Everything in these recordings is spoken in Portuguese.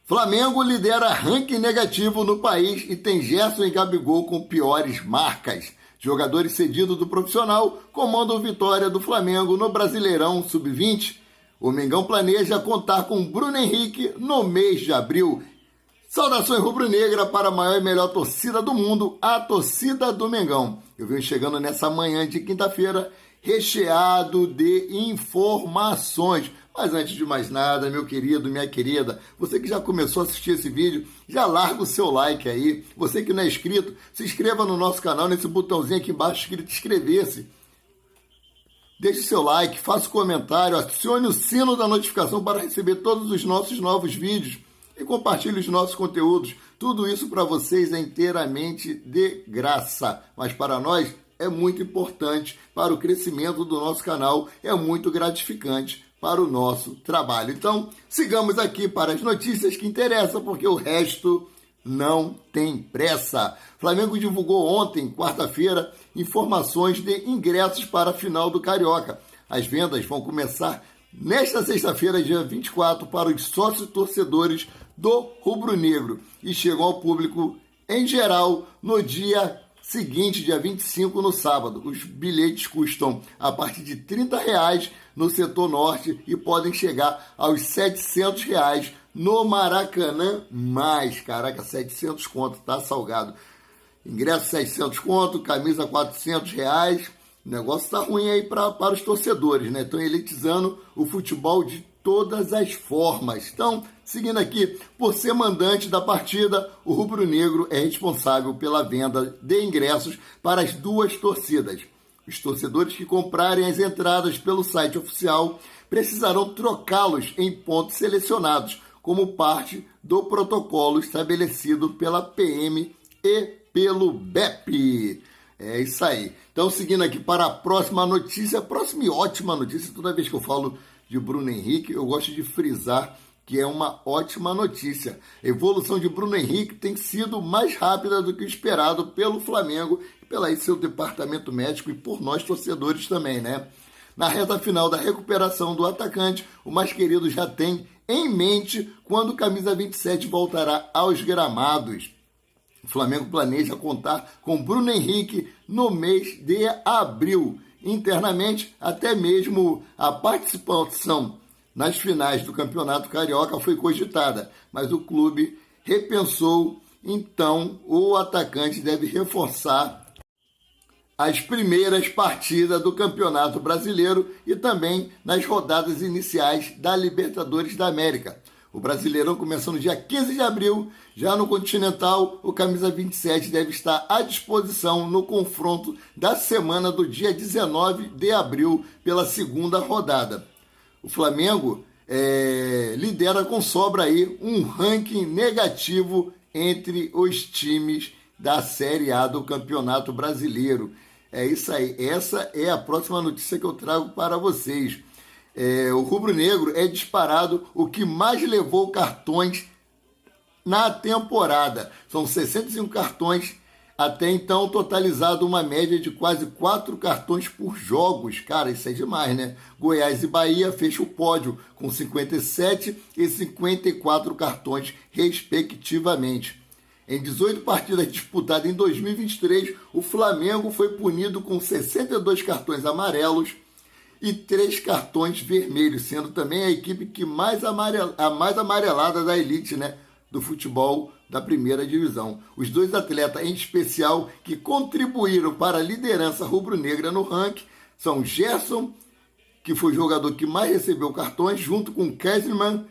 Flamengo lidera ranking negativo no país e tem Gerson e Gabigol com piores marcas. Jogadores cedidos do profissional comandam vitória do Flamengo no Brasileirão Sub-20. O Mengão planeja contar com Bruno Henrique no mês de abril. Saudações rubro-negra para a maior e melhor torcida do mundo, a torcida do Mengão. Eu venho chegando nessa manhã de quinta-feira recheado de informações. Mas antes de mais nada, meu querido, minha querida, você que já começou a assistir esse vídeo, já larga o seu like aí. Você que não é inscrito, se inscreva no nosso canal, nesse botãozinho aqui embaixo escrito inscrever-se. Deixe seu like, faça um comentário, acione o sino da notificação para receber todos os nossos novos vídeos e compartilhe os nossos conteúdos. Tudo isso para vocês é inteiramente de graça, mas para nós é muito importante para o crescimento do nosso canal, é muito gratificante para o nosso trabalho. Então, sigamos aqui para as notícias que interessam, porque o resto não tem pressa. Flamengo divulgou ontem, quarta-feira, informações de ingressos para a final do Carioca. As vendas vão começar nesta sexta-feira, dia 24, para os sócios torcedores do Rubro Negro e chegam ao público em geral no dia seguinte, dia 25, no sábado. Os bilhetes custam a partir de R$30 no setor norte e podem chegar aos R$700 no Maracanã+. Caraca, 700 conto, tá salgado. Ingresso 600 conto, camisa R$400. O negócio tá ruim aí para os torcedores, né? Estão elitizando o futebol de todas as formas. Então, seguindo aqui, por ser mandante da partida, o Rubro Negro é responsável pela venda de ingressos para as duas torcidas. Os torcedores que comprarem as entradas pelo site oficial precisarão trocá-los em pontos selecionados, como parte do protocolo estabelecido pela PM e pelo BEP. É isso aí. Então, seguindo aqui para a próxima notícia, próxima e ótima notícia. Toda vez que eu falo de Bruno Henrique, eu gosto de frisar que é uma ótima notícia. A evolução de Bruno Henrique tem sido mais rápida do que o esperado pelo Flamengo, pelo seu departamento médico e por nós torcedores também, né? Na reta final da recuperação do atacante, o mais querido já tem em mente quando o camisa 27 voltará aos gramados. O Flamengo planeja contar com Bruno Henrique no mês de abril. Internamente, até mesmo a participação nas finais do Campeonato Carioca foi cogitada, mas o clube repensou, então o atacante deve reforçar as primeiras partidas do Campeonato Brasileiro e também nas rodadas iniciais da Libertadores da América. O Brasileirão começou no dia 15 de abril, já no Continental, o camisa 27 deve estar à disposição no confronto da semana do dia 19 de abril pela segunda rodada. O Flamengo lidera com sobra aí um ranking negativo entre os times da Série A do Campeonato Brasileiro. É isso aí, essa é a próxima notícia que eu trago para vocês. O rubro-negro é disparado o que mais levou cartões na temporada. São 65 cartões, até então totalizado uma média de quase 4 cartões por jogos. Cara, isso é demais, né? Goiás e Bahia fecham o pódio com 57 e 54 cartões, respectivamente. Em 18 partidas disputadas em 2023, o Flamengo foi punido com 62 cartões amarelos e 3 cartões vermelhos, sendo também a equipe que a mais amarelada da elite, né, do futebol da primeira divisão. Os dois atletas em especial que contribuíram para a liderança rubro-negra no ranking são Gerson, que foi o jogador que mais recebeu cartões, junto com Kesselman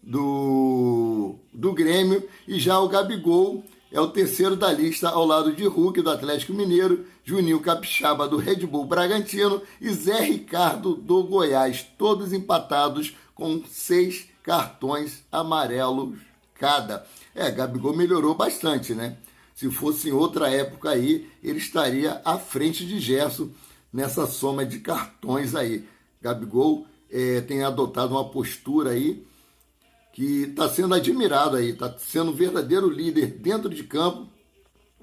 do Grêmio, e já o Gabigol é o terceiro da lista, ao lado de Hulk, do Atlético Mineiro, Juninho Capixaba, do Red Bull Bragantino, e Zé Ricardo, do Goiás, todos empatados com 6 cartões amarelos cada. Gabigol melhorou bastante, né? Se fosse em outra época aí, ele estaria à frente de Gerson nessa soma de cartões aí. Gabigol tem adotado uma postura aí que está sendo admirado aí, está sendo um verdadeiro líder dentro de campo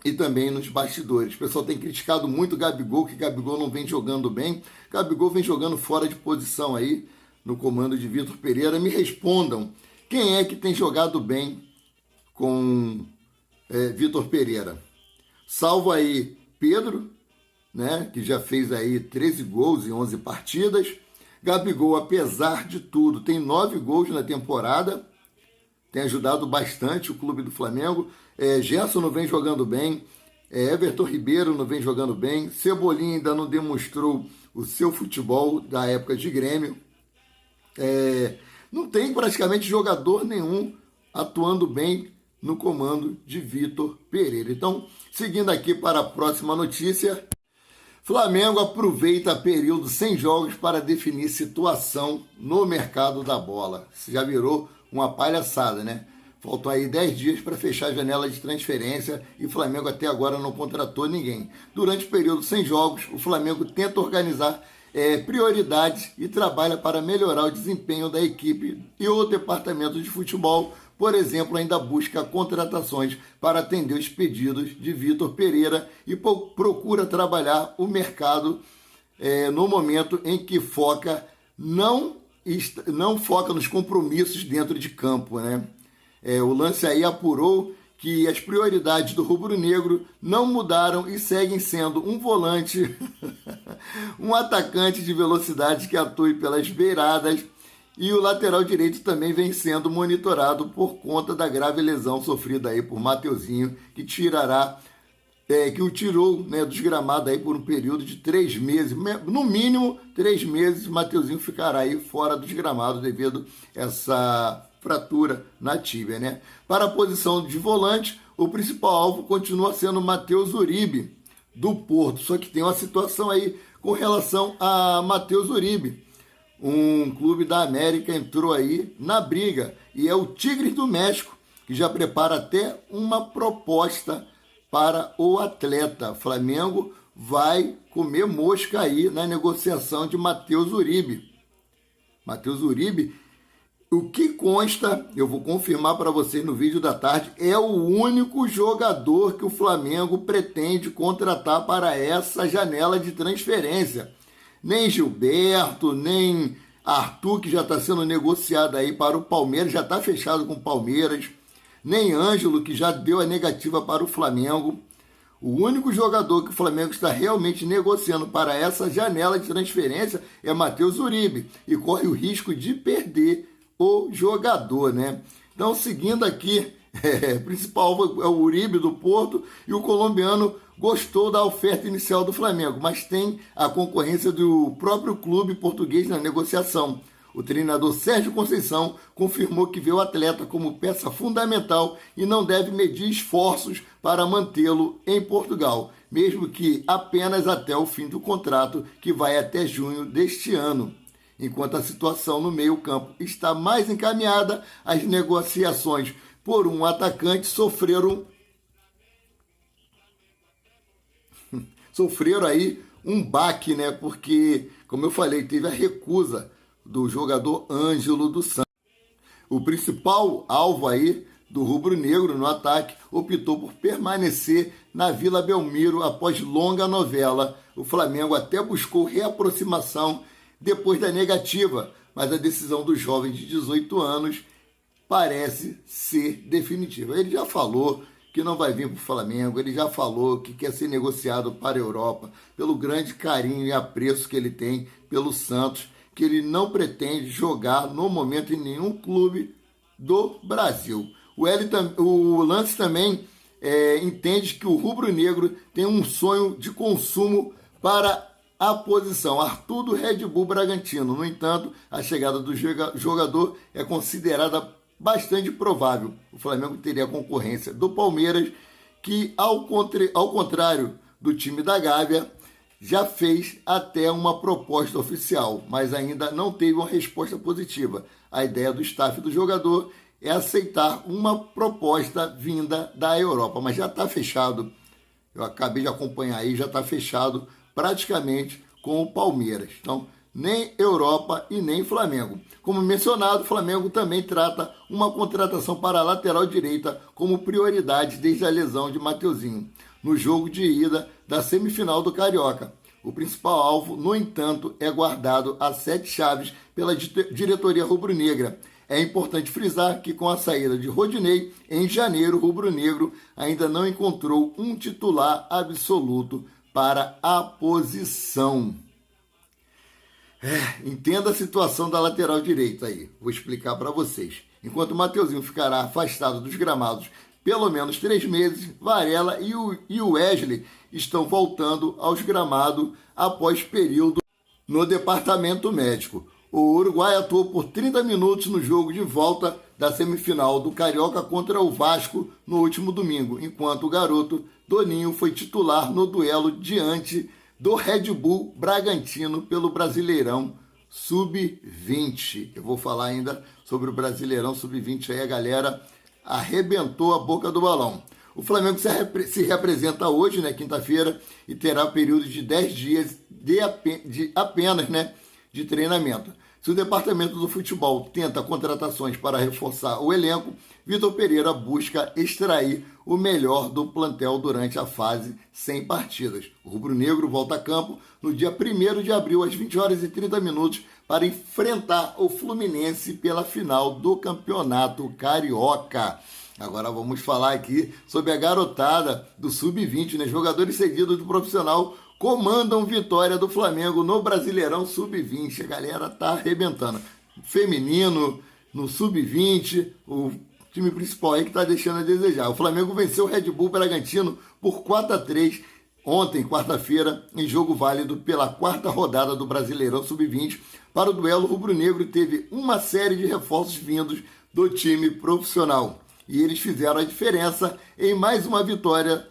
e também nos bastidores. O pessoal tem criticado muito o Gabigol, que Gabigol não vem jogando bem. Gabigol vem jogando fora de posição aí no comando de Vitor Pereira. Me respondam Quem é que tem jogado bem com Vitor Pereira? Salvo aí Pedro, né, que já fez aí 13 gols em 11 partidas. Gabigol, apesar de tudo, tem 9 gols na temporada, tem ajudado bastante o clube do Flamengo. Gerson não vem jogando bem, Everton Ribeiro não vem jogando bem, Cebolinha ainda não demonstrou o seu futebol da época de Grêmio. Não tem praticamente jogador nenhum atuando bem no comando de Vitor Pereira. Então, seguindo aqui para a próxima notícia, Flamengo aproveita período sem jogos para definir situação no mercado da bola. Isso já virou uma palhaçada, né? Faltam aí 10 dias para fechar a janela de transferência e o Flamengo até agora não contratou ninguém. Durante o período sem jogos, o Flamengo tenta organizar prioridades e trabalha para melhorar o desempenho da equipe e o departamento de futebol. Por exemplo, ainda busca contratações para atender os pedidos de Vitor Pereira e procura trabalhar o mercado no momento em que não foca nos compromissos dentro de campo, né? O lance aí apurou que as prioridades do rubro-negro não mudaram e seguem sendo um volante, um atacante de velocidade que atue pelas beiradas, e o lateral direito também vem sendo monitorado por conta da grave lesão sofrida aí por Mateuzinho, que o tirou, né, dos gramados aí por um período de 3 meses. No mínimo 3 meses, Mateuzinho ficará aí fora dos gramados devido a essa fratura na tíbia, né? Para a posição de volante, o principal alvo continua sendo Matheus Uribe, do Porto. Só que tem uma situação aí com relação a Matheus Uribe. Um clube da América entrou aí na briga e é o Tigres do México, que já prepara até uma proposta para o atleta. Flamengo vai comer mosca aí na negociação de Matheus Uribe. Matheus Uribe, o que consta, eu vou confirmar para vocês no vídeo da tarde, é o único jogador que o Flamengo pretende contratar para essa janela de transferência. Nem Gilberto, nem Arthur, que já está sendo negociado aí para o Palmeiras, já está fechado com o Palmeiras, nem Ângelo, que já deu a negativa para o Flamengo. O único jogador que o Flamengo está realmente negociando para essa janela de transferência é Matheus Uribe, e corre o risco de perder o jogador, né? Então, seguindo aqui, o principal é o Uribe do Porto, e o colombiano gostou da oferta inicial do Flamengo, mas tem a concorrência do próprio clube português na negociação. O treinador Sérgio Conceição confirmou que vê o atleta como peça fundamental e não deve medir esforços para mantê-lo em Portugal, mesmo que apenas até o fim do contrato, que vai até junho deste ano. Enquanto a situação no meio-campo está mais encaminhada, as negociações por um atacante sofreram aí um baque, né? Porque, como eu falei, teve a recusa do jogador Ângelo do Santos. O principal alvo aí do rubro-negro no ataque optou por permanecer na Vila Belmiro após longa novela. O Flamengo até buscou reaproximação depois da negativa, mas a decisão do jovem de 18 anos parece ser definitiva. Ele já falou que não vai vir para o Flamengo, ele já falou que quer ser negociado para a Europa, pelo grande carinho e apreço que ele tem pelo Santos, que ele não pretende jogar no momento em nenhum clube do Brasil. O Lance também entende que o rubro-negro tem um sonho de consumo para a posição Arthur do Red Bull Bragantino. No entanto, a chegada do jogador é considerada bastante provável. O Flamengo teria a concorrência do Palmeiras, que, ao contrário do time da Gávea, já fez até uma proposta oficial, mas ainda não teve uma resposta positiva. A ideia do staff do jogador é aceitar uma proposta vinda da Europa, mas já está fechado. Eu acabei de acompanhar aí, já está fechado praticamente com o Palmeiras. Então, nem Europa e nem Flamengo. Como mencionado, o Flamengo também trata uma contratação para a lateral direita como prioridade desde a lesão de Mateuzinho, no jogo de ida da semifinal do Carioca. O principal alvo, no entanto, é guardado a 7 chaves pela diretoria rubro-negra. É importante frisar que com a saída de Rodinei, em janeiro, o rubro-negro ainda não encontrou um titular absoluto para a posição. Entenda a situação da lateral direita aí, vou explicar para vocês. Enquanto o Mateuzinho ficará afastado dos gramados pelo menos 3 meses, Varela e o Wesley estão voltando aos gramados após período no departamento médico. O uruguai atuou por 30 minutos no jogo de volta da semifinal do Carioca contra o Vasco no último domingo, enquanto o garoto Doninho foi titular no duelo diante do Red Bull Bragantino pelo Brasileirão Sub-20. Eu vou falar ainda sobre o Brasileirão Sub-20 aí, a galera arrebentou a boca do balão. O Flamengo se representa hoje, quinta-feira, e terá um período de 10 dias apenas de treinamento. Se o departamento do futebol tenta contratações para reforçar o elenco, Vitor Pereira busca extrair o melhor do plantel durante a fase sem partidas. O rubro-negro volta a campo no dia 1º de abril, às 20h30, para enfrentar o Fluminense pela final do Campeonato Carioca. Agora vamos falar aqui sobre a garotada do Sub-20, Jogadores cedidos do profissional comandam vitória do Flamengo no Brasileirão Sub-20. A galera tá arrebentando. Feminino, no Sub-20, o time principal aí que tá deixando a desejar. O Flamengo venceu o Red Bull Bragantino por 4-3 ontem, quarta-feira, em jogo válido pela 4ª rodada do Brasileirão Sub-20. Para o duelo, o rubro-negro teve uma série de reforços vindos do time profissional. E eles fizeram a diferença em mais uma vitória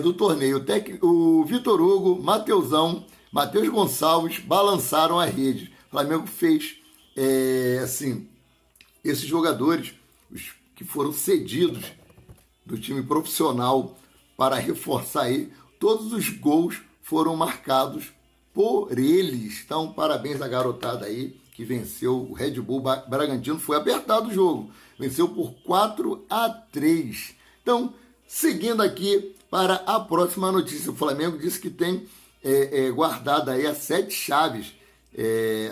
do torneio. O Vitor Hugo, Mateusão, Matheus Gonçalves balançaram a rede. O Flamengo fez, esses jogadores, os que foram cedidos do time profissional para reforçar aí, todos os gols foram marcados por eles. Então, parabéns à garotada aí que venceu o Red Bull Bragantino. Foi apertado o jogo. Venceu por 4-3. Então, seguindo aqui para a próxima notícia. O Flamengo disse que tem guardado aí as 7 chaves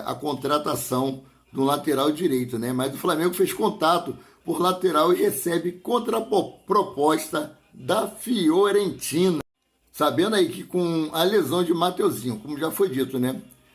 a contratação do lateral direito, Mas o Flamengo fez contato por lateral e recebe contraproposta da Fiorentina. Sabendo aí que com a lesão de Mateuzinho, como já foi dito,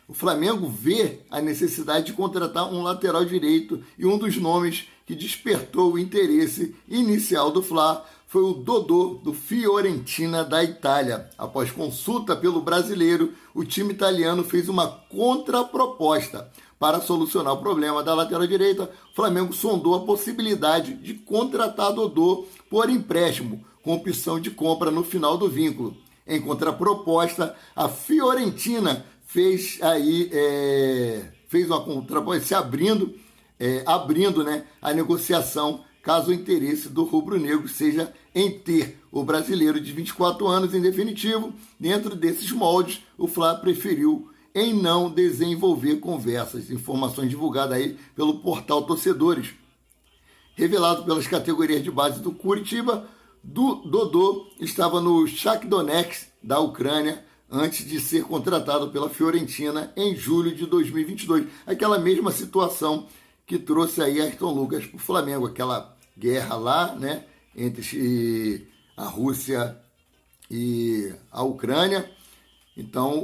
o Flamengo vê a necessidade de contratar um lateral direito e um dos nomes que despertou o interesse inicial do Fla foi o Dodô, do Fiorentina da Itália. Após consulta pelo brasileiro, o time italiano fez uma contraproposta. Para solucionar o problema da lateral direita, o Flamengo sondou a possibilidade de contratar Dodô por empréstimo, com opção de compra no final do vínculo. Em contraproposta, a Fiorentina fez uma contraproposta, abrindo a negociação, caso o interesse do rubro-negro seja em ter o brasileiro de 24 anos em definitivo. Dentro desses moldes, o Fla preferiu em não desenvolver conversas. Informações divulgadas aí pelo portal Torcedores. Revelado pelas categorias de base do Curitiba, Dodô estava no Shakhtar Donetsk da Ucrânia antes de ser contratado pela Fiorentina em julho de 2022. Aquela mesma situação que trouxe aí Ayrton Lucas para o Flamengo, aquela guerra lá, entre a Rússia e a Ucrânia. Então,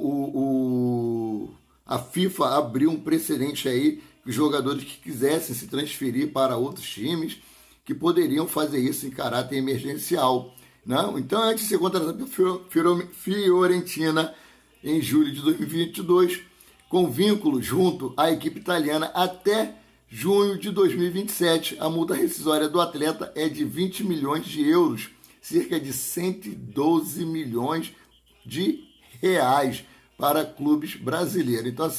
a FIFA abriu um precedente aí que os jogadores que quisessem se transferir para outros times, que poderiam fazer isso em caráter emergencial. Então, antes de ser contratado pela Fiorentina em julho de 2022, com vínculo junto à equipe italiana até junho de 2027, a multa rescisória do atleta é de 20 milhões de euros, cerca de 112 milhões de reais para clubes brasileiros. Então,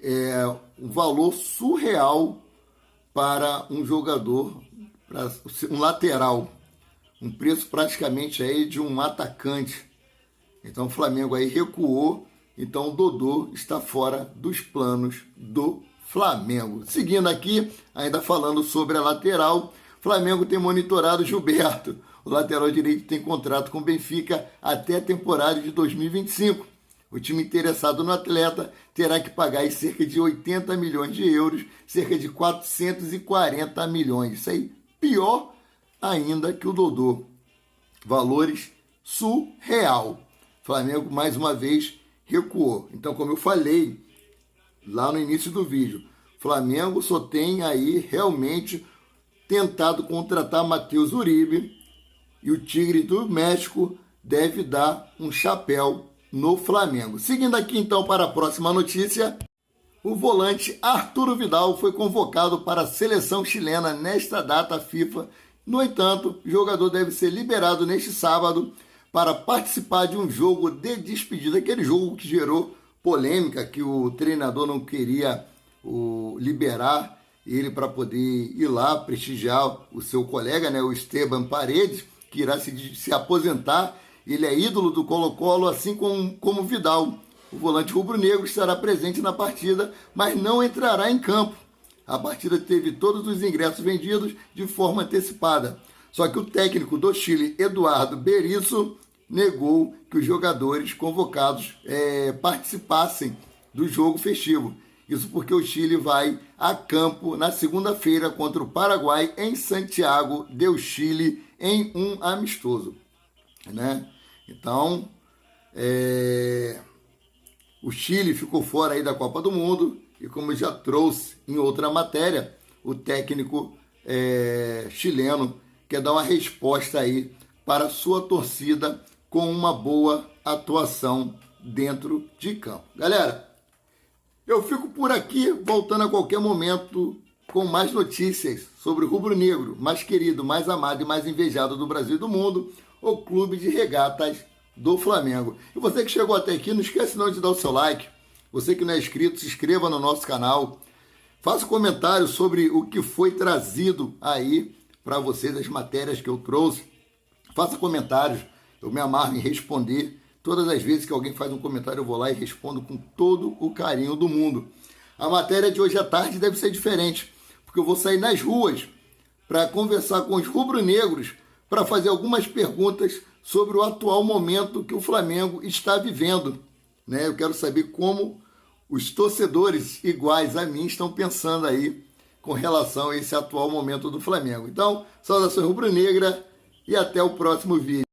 é um valor surreal para um jogador, para um lateral, um preço praticamente aí de um atacante. Então o Flamengo aí recuou, então o Dodô está fora dos planos do Flamengo. Seguindo aqui, ainda falando sobre a lateral, o Flamengo tem monitorado Gilberto. O lateral direito tem contrato com o Benfica até a temporada de 2025. O time interessado no atleta terá que pagar aí cerca de 80 milhões de euros, cerca de 440 milhões. Isso aí, pior ainda que o Dodô. Valores surreal. Flamengo, mais uma vez, recuou. Então, como eu falei lá no início do vídeo, Flamengo só tem aí realmente tentado contratar Matheus Uribe e o Tigre do México deve dar um chapéu no Flamengo. Seguindo aqui então para a próxima notícia, o volante Arturo Vidal foi convocado para a seleção chilena nesta data FIFA. No entanto, o jogador deve ser liberado neste sábado para participar de um jogo de despedida, aquele jogo que gerou polêmica, que o treinador não queria liberar ele para poder ir lá prestigiar o seu colega, né, o Esteban Paredes, que irá se aposentar. Ele é ídolo do Colo-Colo, assim como Vidal. O volante rubro-negro estará presente na partida, mas não entrará em campo. A partida teve todos os ingressos vendidos de forma antecipada. Só que o técnico do Chile, Eduardo Berizzo, negou que os jogadores convocados participassem do jogo festivo. Isso porque o Chile vai a campo na segunda-feira contra o Paraguai em Santiago do Chile em um amistoso, né? Então, o Chile ficou fora aí da Copa do Mundo e, como eu já trouxe em outra matéria, o técnico chileno quer dar uma resposta aí para a sua torcida com uma boa atuação dentro de campo. Galera, eu fico por aqui, voltando a qualquer momento com mais notícias sobre o rubro-negro, mais querido, mais amado e mais invejado do Brasil e do mundo, o Clube de Regatas do Flamengo. E você que chegou até aqui, não esquece não de dar o seu like. Você que não é inscrito, se inscreva no nosso canal. Faça um comentário sobre o que foi trazido aí para vocês, as matérias que eu trouxe. Faça comentários, eu me amarro em responder. Todas as vezes que alguém faz um comentário, eu vou lá e respondo com todo o carinho do mundo. A matéria de hoje à tarde deve ser diferente, porque eu vou sair nas ruas para conversar com os rubro-negros, para fazer algumas perguntas sobre o atual momento que o Flamengo está vivendo, né? Eu quero saber como os torcedores iguais a mim estão pensando aí com relação a esse atual momento do Flamengo. Então, saudações rubro-negra e até o próximo vídeo.